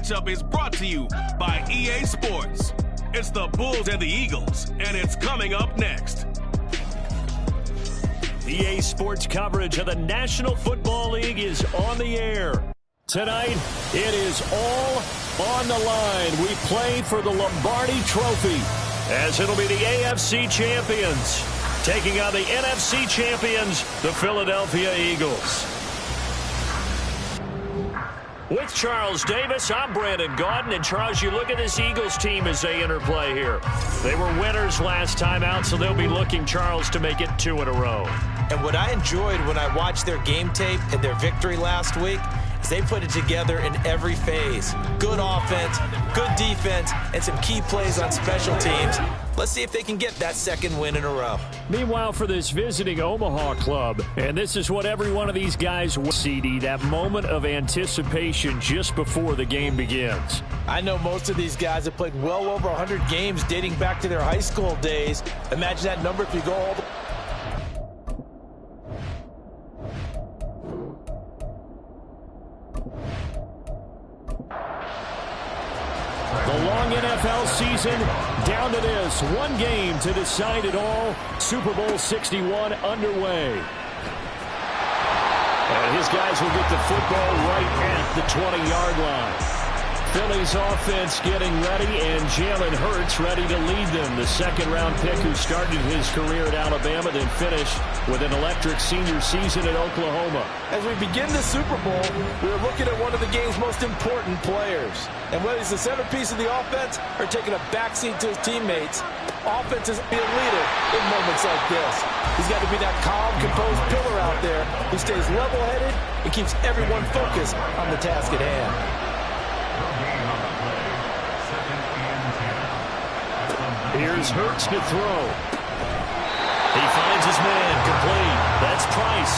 matchup is brought to you by EA Sports. It's the Bulls and the Eagles, and it's coming up next. EA Sports coverage of the National Football League is on the air. Tonight, it is all on the line. We play for the Lombardi Trophy, as it'll be the AFC champions taking on the NFC champions, the Philadelphia Eagles. With Charles Davis, I'm Brandon Gaudin. And Charles, you look at this Eagles team as they interplay here. They were winners last time out, so they'll be looking, Charles, to make it 2 in a row. And what I enjoyed when I watched their game tape and their victory last week is they put it together in every phase. Good offense, good defense, and some key plays on special teams. Let's see if they can get that second win in a row. Meanwhile, for this visiting Omaha club, and this is what every one of these guys wants, CD, that moment of anticipation just before the game begins. I know most of these guys have played well over 100 games dating back to their high school days. Imagine that number if you go all the long NFL season down to this. One game to decide it all. Super Bowl 61 underway. And his guys will get the football right at the 20-yard line. Philly's offense getting ready, and Jalen Hurts ready to lead them. The second-round pick who started his career at Alabama, then finished with an electric senior season at Oklahoma. As we begin the Super Bowl, we're looking at one of the game's most important players. And whether he's the centerpiece of the offense or taking a backseat to his teammates, offense is be a leader in moments like this. He's got to be that calm, composed pillar out there who stays level-headed and keeps everyone focused on the task at hand. Here's Hurts to throw. He finds his man, complete. That's Price.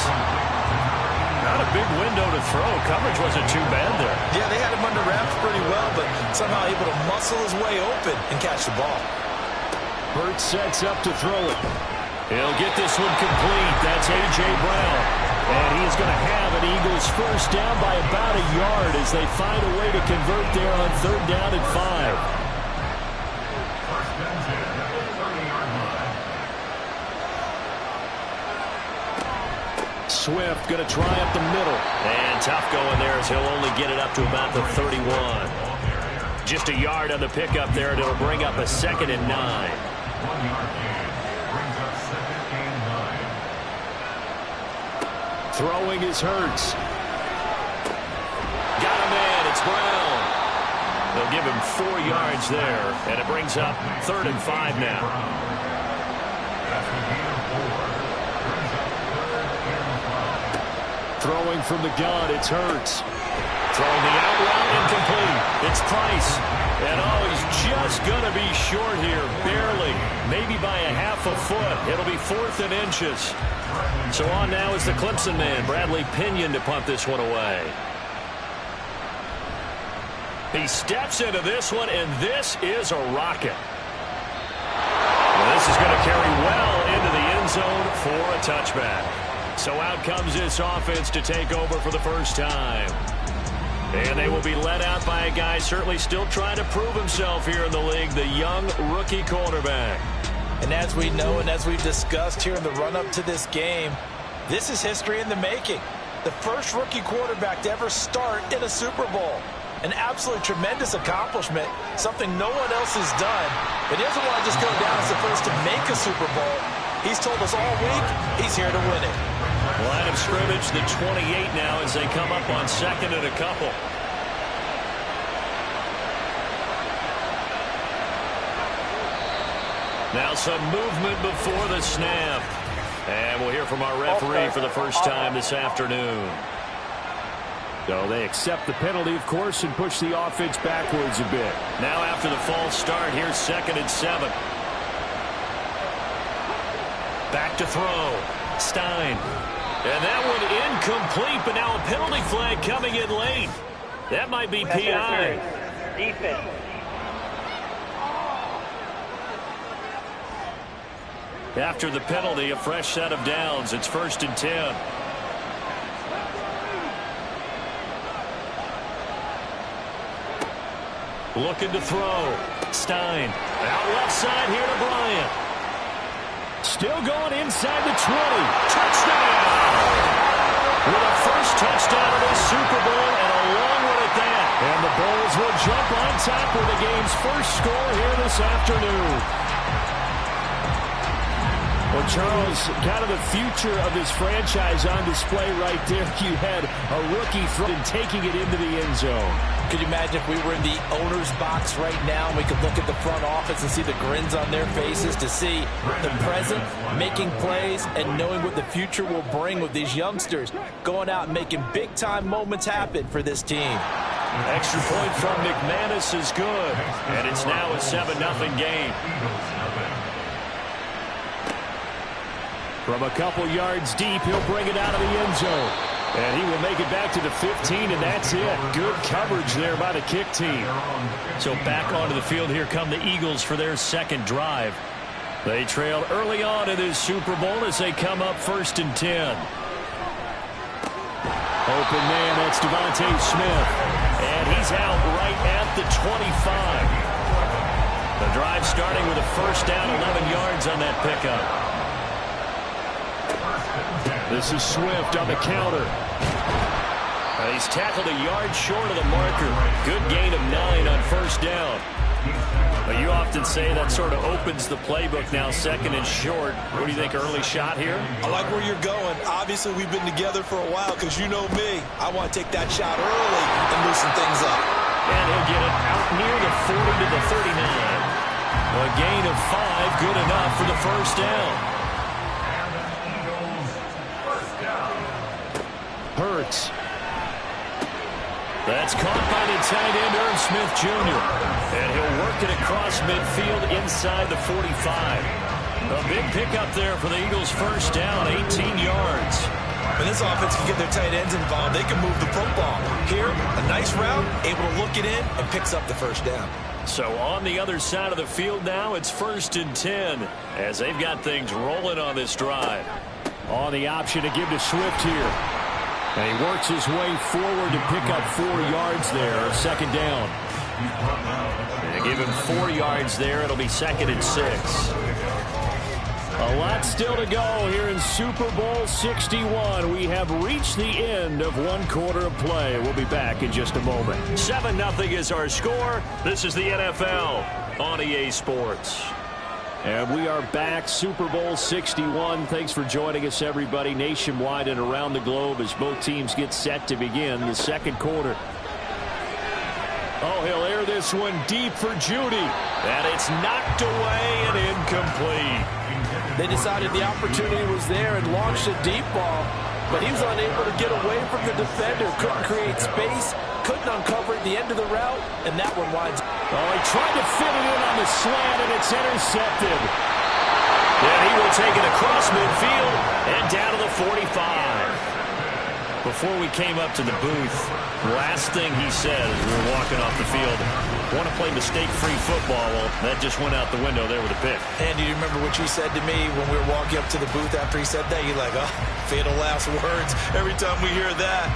Not a big window to throw. Coverage wasn't too bad there. Yeah, they had him under wraps pretty well, but somehow able to muscle his way open and catch the ball. Hurts sets up to throw it. He'll get this one complete. That's A.J. Brown. And he is going to have an Eagles first down by about a yard as they find a way to convert there on 3rd down and 5. Swift going to try up the middle. And tough going there as he'll only get it up to about the 31. Just a yard on the pickup there, and it'll bring up a 2nd and 9. Throwing is Hurts. Got a man, it's Brown. They'll give him 4 yards there, and it brings up 3rd and 5 now. Throwing from the gun, it's Hurts. Throwing the out route, incomplete. It's Price. And he's just going to be short here, barely. Maybe by a half a foot. It'll be 4th and inches. So on now is the Clemson man, Bradley Pinion, to punt this one away. He steps into this one, and this is a rocket. Well, this is going to carry well into the end zone for a touchback. So out comes this offense to take over for the first time. And they will be led out by a guy certainly still trying to prove himself here in the league, the young rookie quarterback. And as we know and as we've discussed here in the run-up to this game, this is history in the making. The first rookie quarterback to ever start in a Super Bowl. An absolutely tremendous accomplishment, something no one else has done. But he doesn't want to just go down as the first to make a Super Bowl. He's told us all week he's here to win it. Line of scrimmage, the 28 now as they come up on 2nd and a couple. Now some movement before the snap. And we'll hear from our referee for the first time this afternoon. So they accept the penalty, of course, and push the offense backwards a bit. Now after the false start, here's 2nd and 7. Back to throw. Stein. And that one incomplete, but now a penalty flag coming in late. That might be PI. Defense. After the penalty, a fresh set of downs. It's 1st and 10. Looking to throw. Stein. Out left side here to Bryant. Still going inside the 20. Touchdown! With a first touchdown of this Super Bowl and a long one at that. And the Bulls will jump on top with the game's first score here this afternoon. Well, Charles, kind of the future of this franchise on display right there. You had a rookie taking it into the end zone. Could you imagine if we were in the owner's box right now and we could look at the front office and see the grins on their faces, to see the present making plays and knowing what the future will bring with these youngsters going out and making big-time moments happen for this team. Extra point from McManus is good, and it's now a 7-0 game. From a couple yards deep, he'll bring it out of the end zone. And he will make it back to the 15, and that's it. Good coverage there by the kick team. So back onto the field, here come the Eagles for their second drive. They trailed early on in this Super Bowl as they come up 1st and 10. Open man, that's Devontae Smith. And he's out right at the 25. The drive starting with a first down, 11 yards on that pickup. This is Swift on the counter. He's tackled a yard short of the marker. Good gain of 9 on first down. But you often say that sort of opens the playbook now, 2nd and short. What do you think, early shot here? I like where you're going. Obviously, we've been together for a while because you know me. I want to take that shot early and loosen things up. And he'll get it out near the 40 to the 39. A gain of 5, good enough for the first down. Hurts. That's caught by the tight end, Irv Smith Jr. And he'll work it across midfield inside the 45. A big pickup there for the Eagles' first down, 18 yards. When this offense can get their tight ends involved, they can move the football. Here, a nice route, able to look it in, and picks up the first down. So on the other side of the field now, it's 1st and 10 as they've got things rolling on this drive. On the option to give to Swift here. And he works his way forward to pick up 4 yards there, 2nd down. And give him 4 yards there. It'll be 2nd and 6. A lot still to go here in Super Bowl 61. We have reached the end of one quarter of play. We'll be back in just a moment. 7-0 is our score. This is the NFL on EA Sports. And we are back, Super Bowl 61. Thanks for joining us, everybody, nationwide and around the globe as both teams get set to begin the second quarter. Oh, he'll air this one deep for Judy. And it's knocked away and incomplete. They decided the opportunity was there and launched a deep ball, but he was unable to get away from the defender. Couldn't create space, couldn't uncover at the end of the route, and that one winds up. Oh, he tried to fit it in on the slant, and it's intercepted. And he will take it across midfield and down to the 45. Before we came up to the booth, last thing he said as we were walking off the field, want to play mistake-free football. Well, that just went out the window there with a pick. And do you remember what you said to me when we were walking up to the booth after he said that? You're like, oh, fatal last words. Every time we hear that,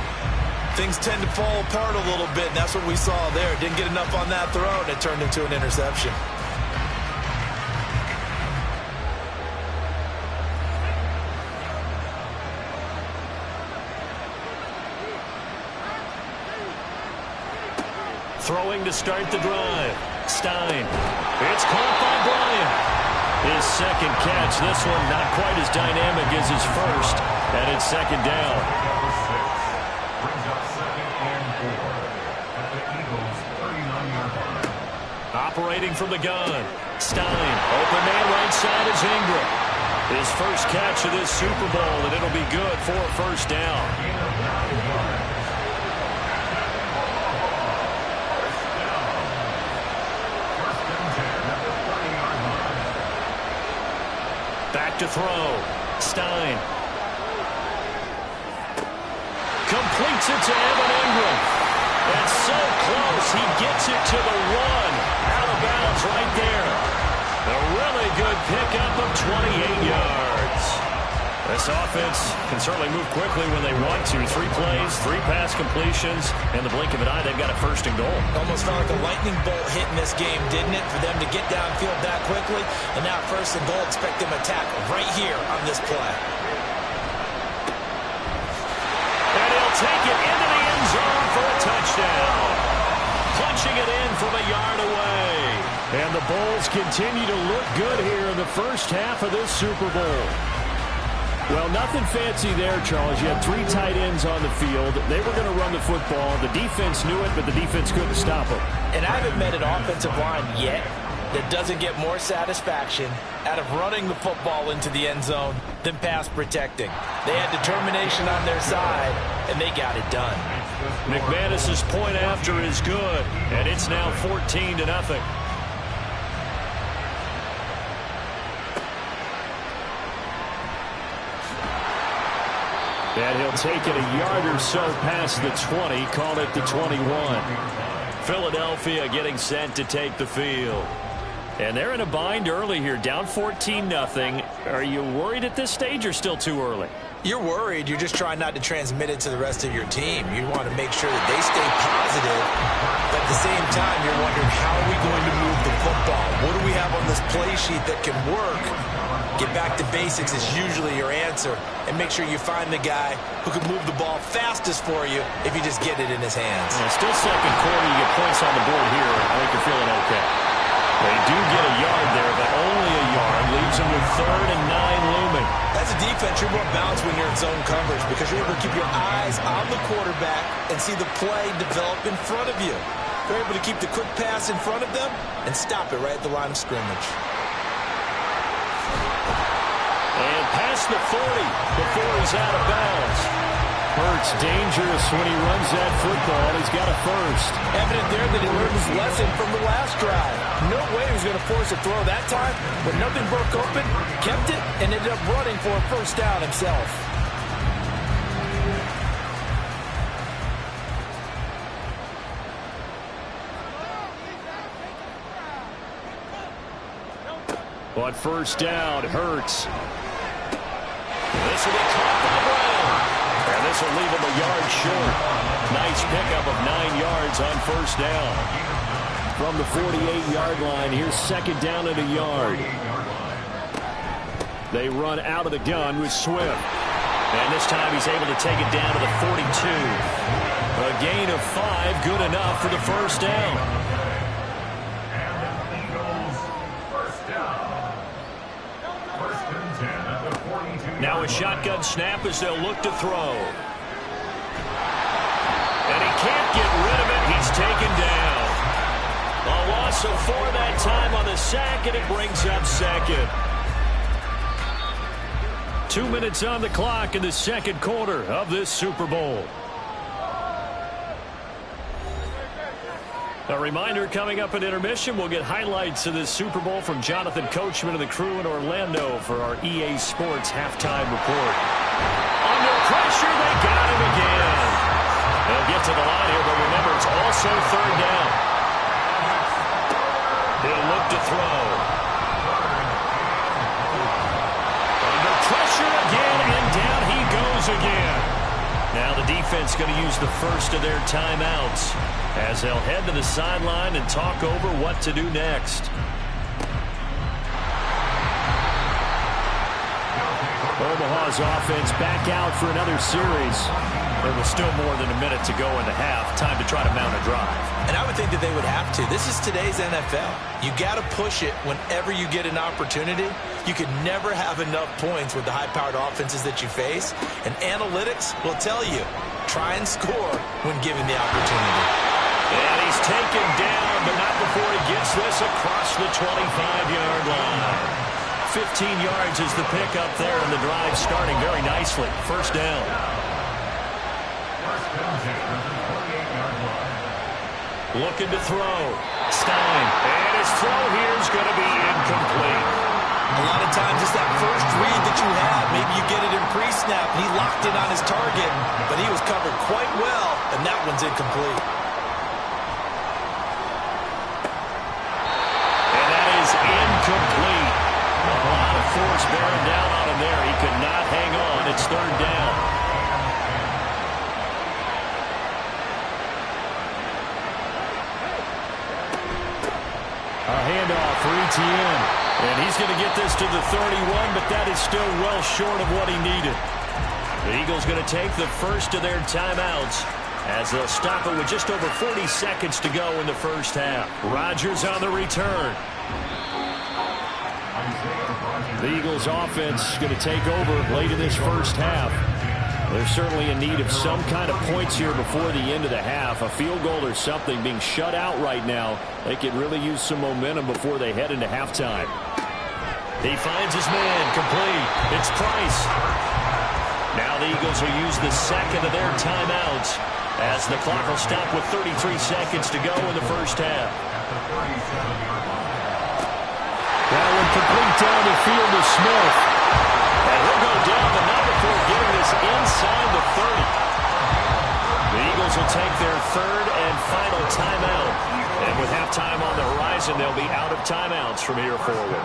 things tend to fall apart a little bit, and that's what we saw there. Didn't get enough on that throw, and it turned into an interception. Throwing to start the drive. Stein. It's caught by Bryant. His second catch. This one not quite as dynamic as his first. And it's 2nd down. Operating from the gun. Stein. Open man right side is Ingram. His first catch of this Super Bowl, and it'll be good for a first down. Back to throw. Stein. Completes it to Evan Ingram. And so close, he gets it to the 1. Out of bounds right there. A really good pickup of 28 yards. This offense can certainly move quickly when they want to. 3 plays, 3 pass completions. In the blink of an eye, they've got a first and goal. Almost felt like a lightning bolt hit in this game, didn't it? For them to get downfield that quickly. And now first and goal, expect them to tackle right here on this play. And he'll take it into the end zone for a touchdown. Punching it in from a yard away. And the Bulls continue to look good here in the first half of this Super Bowl. Well, nothing fancy there, Charles. You had 3 tight ends on the field. They were going to run the football. The defense knew it, but the defense couldn't stop them. And I haven't met an offensive line yet that doesn't get more satisfaction out of running the football into the end zone than pass protecting. They had determination on their side, and they got it done. McManus's point after is good, and it's now 14-0. And he'll take it a yard or so past the 20, call it the 21. Philadelphia getting set to take the field. And they're in a bind early here, down 14-0. Are you worried at this stage or still too early? You're worried. You're just trying not to transmit it to the rest of your team. You want to make sure that they stay positive. But at the same time, you're wondering, how are we going to move the football? What do we have on this play sheet that can work? Get back to basics is usually your answer. And make sure you find the guy who can move the ball fastest for you if you just get it in his hands. Yeah, still second quarter. You get points on the board here. I think you're feeling okay. They do get a yard there, but only a yard. Leaves them with 3rd and 9 looming. As a defense, you're more balanced when you're in zone coverage because you're able to keep your eyes on the quarterback and see the play develop in front of you. You're able to keep the quick pass in front of them and stop it right at the line of scrimmage. And past the 40 before he's out of bounds. Hurts dangerous when he runs that football. He's got a first. Evident there that he learned his lesson from the last drive. No way he was going to force a throw that time. When nothing broke open, kept it, and ended up running for a first down himself. On first down, Hurts. This will be caught by Brown. And this will leave him a yard short. Nice pickup of 9 yards on first down. From the 48-yard line, here's second down and a yard. They run out of the gun with Swift. And this time he's able to take it down to the 42. A gain of 5, good enough for the first down. Now a shotgun snap as they'll look to throw. And he can't get rid of it. He's taken down. A loss of 4 that time on the sack, and it brings up second. 2 minutes on the clock in the second quarter of this Super Bowl. A reminder, coming up at intermission, we'll get highlights of this Super Bowl from Jonathan Coachman and the crew in Orlando for our EA Sports halftime report. Under pressure, they got him again. They'll get to the line here, but remember, it's also third down. He'll look to throw. Under pressure again, and down he goes again. Now the defense going to use the first of their timeouts as they'll head to the sideline and talk over what to do next. Omaha's offense back out for another series. There was still more than a minute to go in the half. Time to try to mount a drive. And I would think that they would have to. This is today's NFL. You got to push it whenever you get an opportunity. You can never have enough points with the high-powered offenses that you face. And analytics will tell you, try and score when given the opportunity. And he's taken down, but not before he gets this across the 25-yard line. 15 yards is the pickup there, and the drive starting very nicely. First down. Looking to throw. Stein. And his throw here is going to be incomplete. A lot of times it's that first read that you have. Maybe you get it in pre-snap, and he locked in on his target, but he was covered quite well, and that one's incomplete. And that is incomplete. A lot of force bearing down on him there. He could not hang on. It's third down. A handoff for Etienne. And he's going to get this to the 31, but that is still well short of what he needed. The Eagles going to take the first of their timeouts as they'll stop it with just over 40 seconds to go in the first half. Rodgers on the return. The Eagles offense going to take over late in this first half. They're certainly in need of some kind of points here before the end of the half. A field goal or something, being shut out right now. They could really use some momentum before they head into halftime. He finds his man, complete. It's Price. Now the Eagles will use the second of their timeouts as the clock will stop with 33 seconds to go in the first half. That one complete down the field to Smith. And he'll go down, but not before getting this inside the 30. The Eagles will take their third and final timeout. And with halftime on the horizon, they'll be out of timeouts from here forward.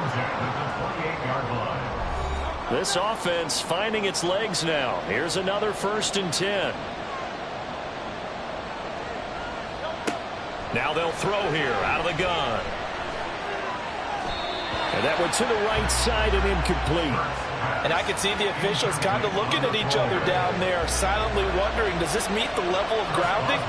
This offense finding its legs now. Here's another 1st and 10. Now they'll throw here out of the gun. And that went to the right side and incomplete. And I can see the officials kind of looking at each other down there, silently wondering, does this meet the level of grounding?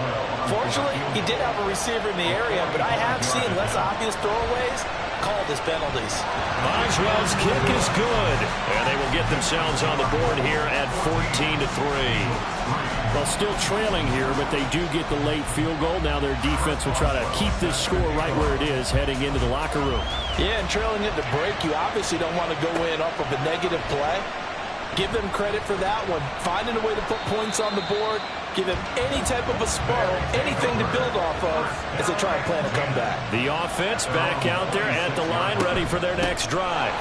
Fortunately, he did have a receiver in the area, but I have seen less obvious throwaways called as penalties. Boswell's kick is good, and they will get themselves on the board here at 14-3. Well, still trailing here, but they do get the late field goal. Now their defense will try to keep this score right where it is heading into the locker room. Yeah, and trailing into break, you obviously don't want to go in off of a negative play. Give them credit for that one. Finding a way to put points on the board, give them any type of a spark, anything to build off of as they try and plan a comeback. The offense back out there at the line, ready for their next drive.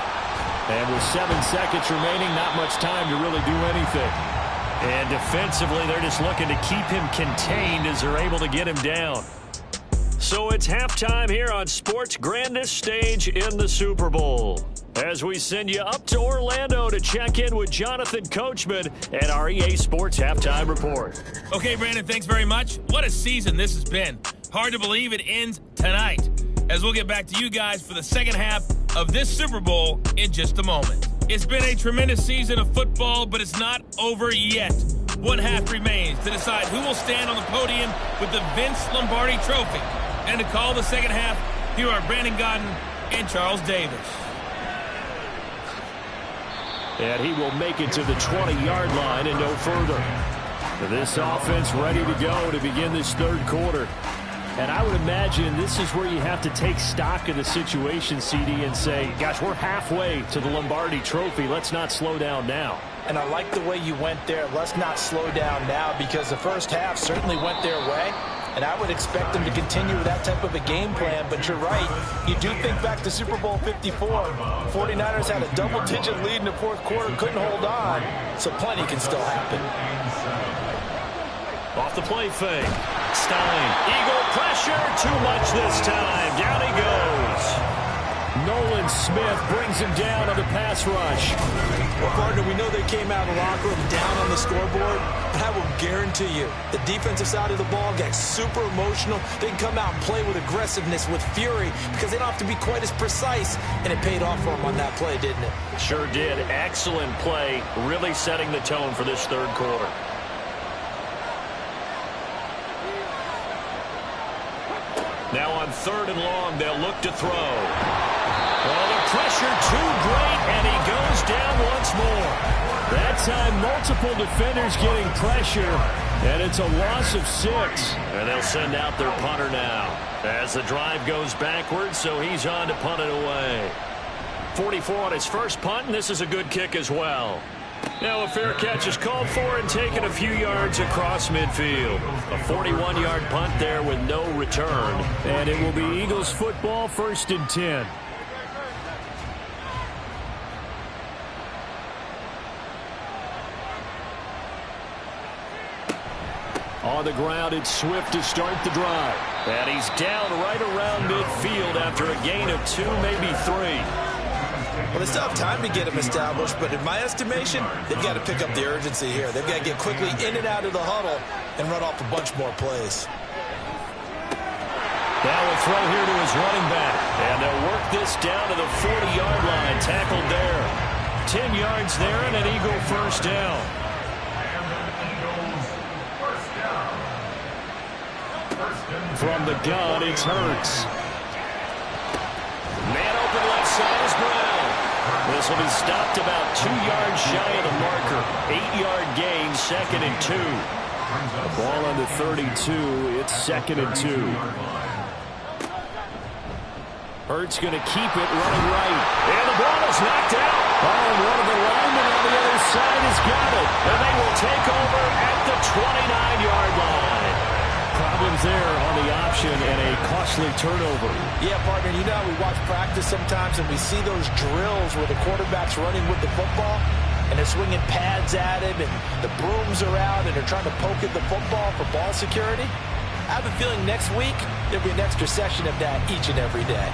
And with 7 seconds remaining, not much time to really do anything. And defensively, they're just looking to keep him contained as they're able to get him down. So it's halftime here on sports' grandest stage in the Super Bowl. As we send you up to Orlando to check in with Jonathan Coachman at our EA Sports Halftime Report. Okay, Brandon, thanks very much. What a season this has been. Hard to believe it ends tonight, as we'll get back to you guys for the second half of this Super Bowl in just a moment. It's been a tremendous season of football, but it's not over yet. One half remains to decide who will stand on the podium with the Vince Lombardi Trophy. And to call the second half, here are Brandon Godden and Charles Davis. And he will make it to the 20-yard line and no further. This offense ready to go to begin this third quarter. And I would imagine this is where you have to take stock of the situation, CD, and say, gosh, we're halfway to the Lombardi Trophy. Let's not slow down now. And I like the way you went there. Let's not slow down now, because the first half certainly went their way. And I would expect them to continue with that type of a game plan. But you're right. You do think back to Super Bowl 54. 49ers had a double-digit lead in the fourth quarter, couldn't hold on. So plenty can still happen. Off the play fake. Stein. Eagle pressure. Too much this time. Down he goes. Nolan Smith brings him down on the pass rush. Well, partner, we know they came out of the locker room down on the scoreboard, but I will guarantee you the defensive side of the ball got super emotional. They can come out and play with aggressiveness, with fury, because they don't have to be quite as precise, and it paid off for them on that play, didn't it? Sure did. Excellent play, really setting the tone for this third quarter. Now on 3rd and long, they'll look to throw. Well, the pressure too great, and he goes down once more. That time, multiple defenders getting pressure, and it's a loss of 6. And they'll send out their punter now as the drive goes backwards, so he's on to punt it away. 44 on his first punt, and this is a good kick as well. Now a fair catch is called for and taken a few yards across midfield. A 41-yard punt there with no return. And it will be Eagles football, 1st and 10. On the ground, it's Swift to start the drive. And he's down right around midfield after a gain of 2, maybe 3. Well, they still have time to get him established, but in my estimation, they've got to pick up the urgency here. They've got to get quickly in and out of the huddle and run off a bunch more plays. Now a throw here to his running back. And they'll work this down to the 40-yard line. Tackled there. 10 yards there and an Eagle first down. From the gun, it's Hurts. Man open left side is Brown. This will be stopped about 2 yards shy of the marker. 8-yard gain, 2nd and 2. The ball on the 32. It's 2nd and 2. Hurts going to keep it running right. And the ball is knocked out. Oh, and one of the linemen on the other side has got it. And they will take over at the 29-yard line. Problems there on the option and a costly turnover. Yeah, partner, you know how we watch practice sometimes and we see those drills where the quarterback's running with the football and they're swinging pads at him and the brooms are out and they're trying to poke at the football for ball security. I have a feeling next week there'll be an extra session of that each and every day.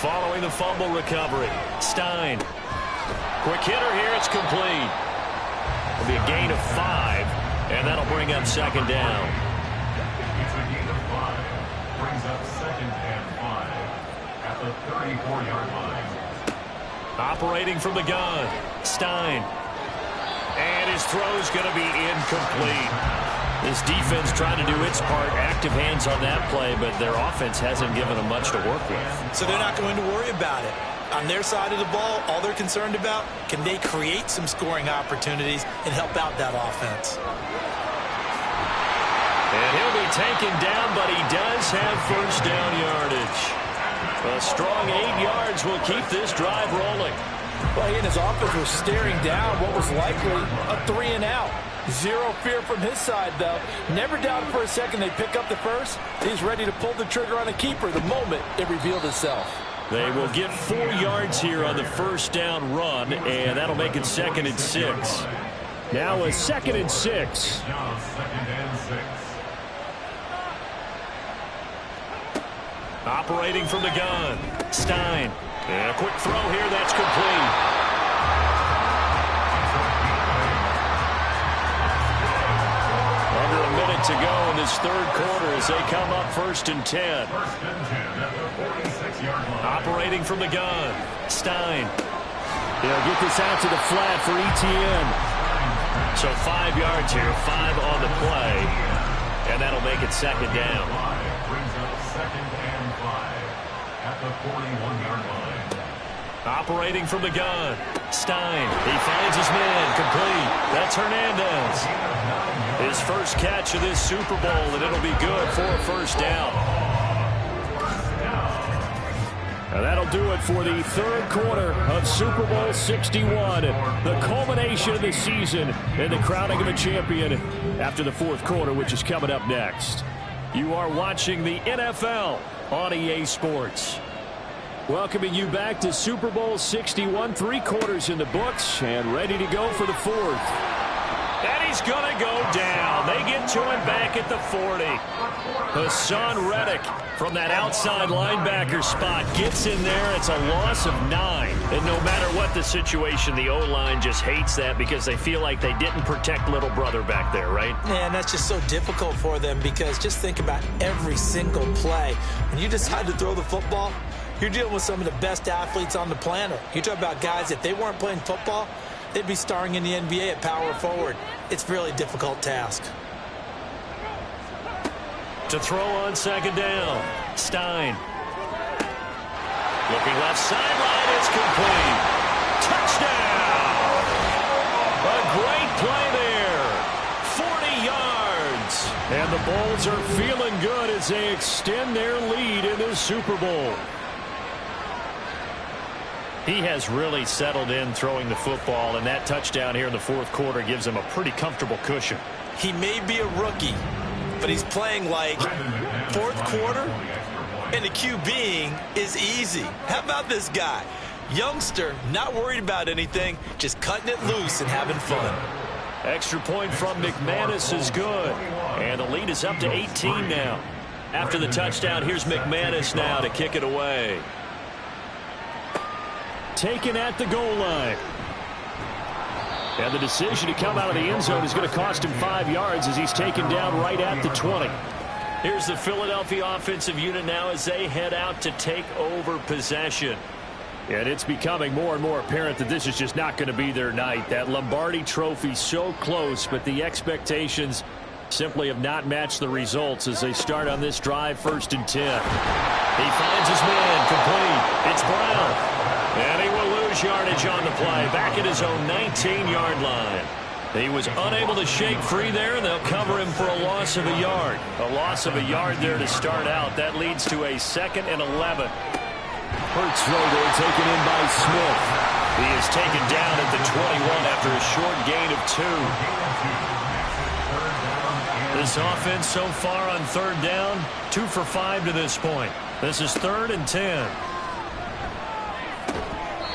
Following the fumble recovery, Stein. Quick hitter here, it's complete. It'll be a gain of 5, and that'll bring up 2nd down. It's a gain of 5. Brings up 2nd and 5 at the 34-yard line. Operating from the gun, Stein. And his throw's going to be incomplete. This defense trying to do its part, active hands on that play, but their offense hasn't given them much to work with. So they're not going to worry about it. On their side of the ball, all they're concerned about, can they create some scoring opportunities and help out that offense? And he'll be taken down, but he does have first down yardage. A strong 8 yards will keep this drive rolling. Well, he and his offense were staring down what was likely a 3-and-out. Zero fear from his side, though. Never doubted for a second they'd pick up the first. He's ready to pull the trigger on a keeper the moment it revealed itself. They will get 4 yards here on the first down run, and that'll make it 2nd and 6. Now a 2nd and 6. Now 2nd and 6. Operating from the gun, Stein. And a quick throw here, that's complete. Under a minute to go in this third quarter as they come up 1st and 10. First and 10 at the 46-yard line. Operating from the gun, Stein. They'll get this out to the flat for ETN. So 5 yards here, 5 on the play, and that'll make it 2nd down. Brings up 2nd and 5 at the 41-yard line. Operating from the gun, Stein. He finds his man, complete. That's Hernandez. His first catch of this Super Bowl, and it'll be good for a first down. And that'll do it for the third quarter of Super Bowl 61. The culmination of the season and the crowning of a champion after the fourth quarter, which is coming up next. You are watching the NFL on EA Sports. Welcoming you back to Super Bowl 61, 3 quarters in the books, and ready to go for the fourth. And he's going to go down. They get to him back at the 40. Hassan Reddick from that outside linebacker spot gets in there. It's a loss of 9. And no matter what the situation, the O-line just hates that because they feel like they didn't protect little brother back there, right? Man, that's just so difficult for them because just think about every single play. When you decide to throw the football, you're dealing with some of the best athletes on the planet. You talk about guys, if they weren't playing football, they'd be starring in the NBA at power forward. It's a really difficult task. To throw on 2nd down, Stein. Looking left sideline, it's complete. Touchdown! A great play there. 40 yards. And the Bulls are feeling good as they extend their lead in this Super Bowl. He has really settled in throwing the football, and that touchdown here in the fourth quarter gives him a pretty comfortable cushion. He may be a rookie, but he's playing like fourth quarter, and the QBing is easy. How about this guy? Youngster, not worried about anything, just cutting it loose and having fun. Extra point from McManus is good. And the lead is up to 18 now. After the touchdown, here's McManus now to kick it away. Taken at the goal line. And the decision to come out of the end zone is going to cost him 5 yards as he's taken down right at the 20. Here's the Philadelphia offensive unit now as they head out to take over possession. And it's becoming more and more apparent that this is just not going to be their night. That Lombardi trophy so close, but the expectations simply have not matched the results as they start on this drive, 1st and 10. He finds his man, complete. It's Brown. And he will lose yardage on the play, back at his own 19-yard line. He was unable to shake free there, and they'll cover him for a loss of a yard. A loss of a yard there to start out. That leads to a 2nd and 11. Hurts throw there, taken in by Smith. He is taken down at the 21 after a short gain of 2. This offense so far on 3rd down, 2 for 5 to this point. This is 3rd and 10.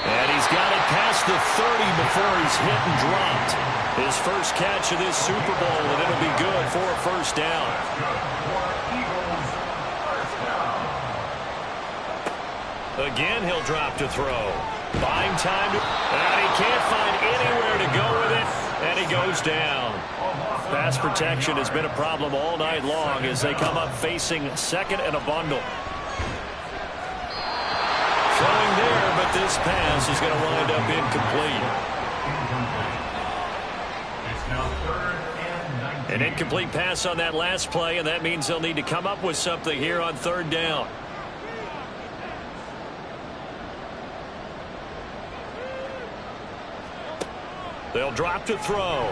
And he's got it past the 30 before he's hit and dropped. His first catch of this Super Bowl, and it'll be good for a 1st down. Again, he'll drop to throw. Buying time to... And he can't find anywhere to go with it, and he goes down. Pass protection has been a problem all night long as they come up facing 2nd and a bundle. Throwing there, but this pass is going to wind up incomplete. An incomplete pass on that last play, and that means they'll need to come up with something here on 3rd down. They'll drop to throw.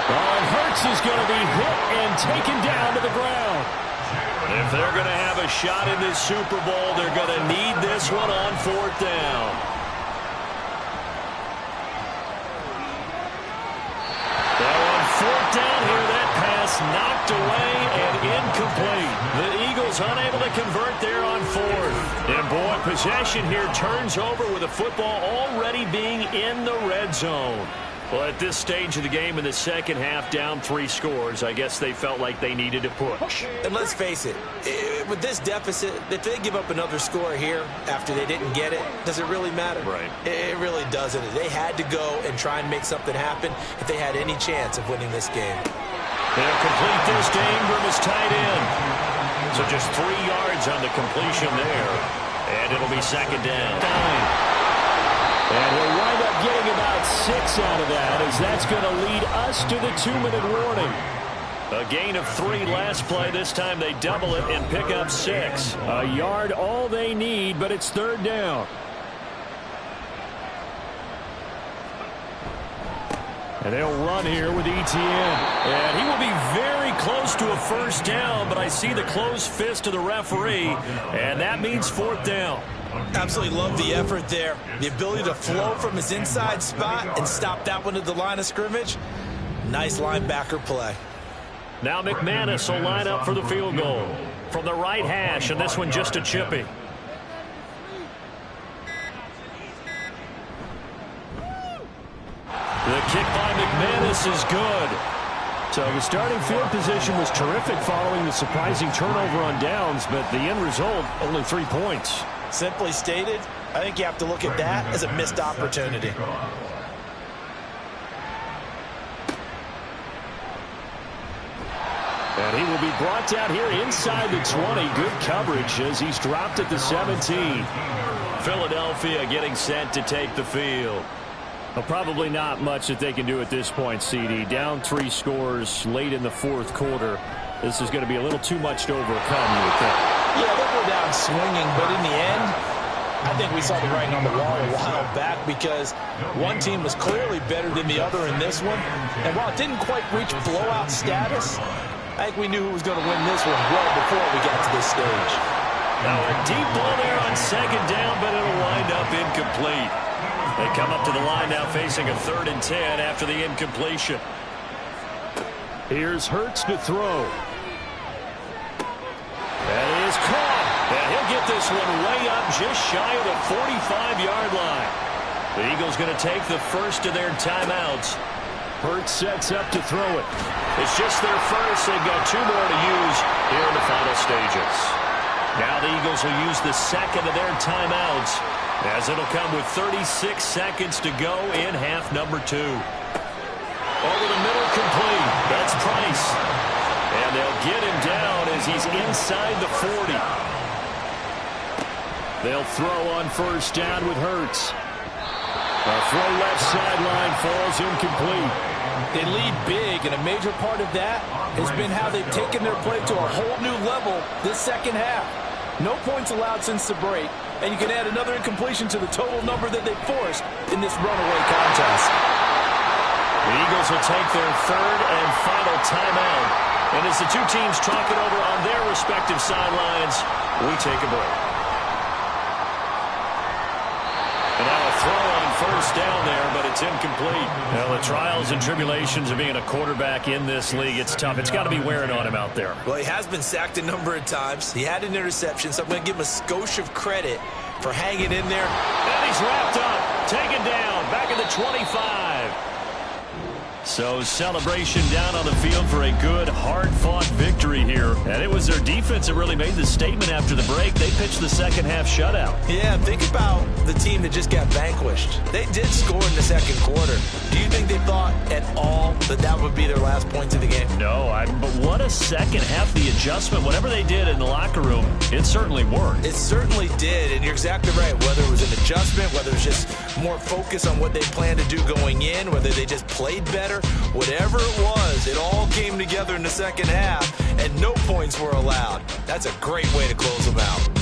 And Hurts is going to be hit and taken down to the ground. If they're going to have a shot in this Super Bowl, they're going to need this one on 4th down. Now on 4th down here, that pass knocked away and incomplete. The Eagles unable to convert there on 4th. And boy, possession here turns over with the football already being in the red zone. Well, at this stage of the game in the 2nd half, down 3 scores, I guess they felt like they needed to push. And let's face it, with this deficit, if they give up another score here after they didn't get it, does it really matter? Right. It really doesn't. They had to go and try and make something happen if they had any chance of winning this game. They'll complete this to Ingram as tight end. So just 3 yards on the completion there. And it'll be 2nd down. And he'll wind up getting about 6 out of that, as that's going to lead us to the 2-minute warning. A gain of 3 last play. This time they double it and pick up 6. A yard all they need, but it's 3rd down. And they'll run here with Etienne. And he will be very close to a 1st down, but I see the closed fist of the referee, and that means 4th down. Absolutely love the effort there. The ability to flow from his inside spot and stop that one at the line of scrimmage. Nice linebacker play. Now McManus will line up for the field goal from the right hash, and this one just a chippy. The kick by McManus is good. So the starting field position was terrific following the surprising turnover on downs, but the end result, only 3 points. Simply stated, I think you have to look at that as a missed opportunity. And he will be brought down here inside the 20. Good coverage as he's dropped at the 17. Philadelphia getting set to take the field. Well, probably not much that they can do at this point, CD. Down 3 scores late in the 4th quarter. This is going to be a little too much to overcome, you would think. Yeah, they'll go down swinging, but in the end, I think we saw the writing on the wall a while back because one team was clearly better than the other in this one. And while it didn't quite reach blowout status, I think we knew who was going to win this one well before we got to this stage. Now a deep ball there on 2nd down, but it'll wind up incomplete. They come up to the line now facing a 3rd and 10 after the incompletion. Here's Hurts to throw. That is caught. And he'll get this one way up just shy of the 45-yard line. The Eagles going to take the first of their timeouts. Hurts sets up to throw it. It's just their first. They've got 2 more to use here in the final stages. Now the Eagles will use the second of their timeouts, as it'll come with 36 seconds to go in half number 2. Over the middle, complete. That's Price. And they'll get him down as he's inside the 40. They'll throw on first down with Hurts. A throw left sideline falls incomplete. They lead big, and a major part of that has been how they've taken their play to a whole new level this second half. No points allowed since the break, and you can add another incompletion to the total number that they forced in this runaway contest. The Eagles will take their third and final timeout. And as the two teams talk it over on their respective sidelines, we take a break. And now a throw on first down there, but it's incomplete. Now, the trials and tribulations of being a quarterback in this league, it's tough. It's got to be wearing on him out there. Well, he has been sacked a number of times. He had an interception, so I'm going to give him a skosh of credit for hanging in there. And he's wrapped up, taken down, back at the 25. So celebration down on the field for a good, hard-fought victory here. And it was their defense that really made the statement after the break. They pitched the second-half shutout. Yeah, think about the team that just got vanquished. They did score in the second quarter. Do you think they thought at all that that would be their last points of the game? No, but what a second half. The adjustment, whatever they did in the locker room, it certainly worked. It certainly did, and you're exactly right. Whether it was an adjustment, whether it was just more focus on what they planned to do going in, whether they just played better, whatever it was, it all came together in the second half, and no points were allowed. That's a great way to close them out.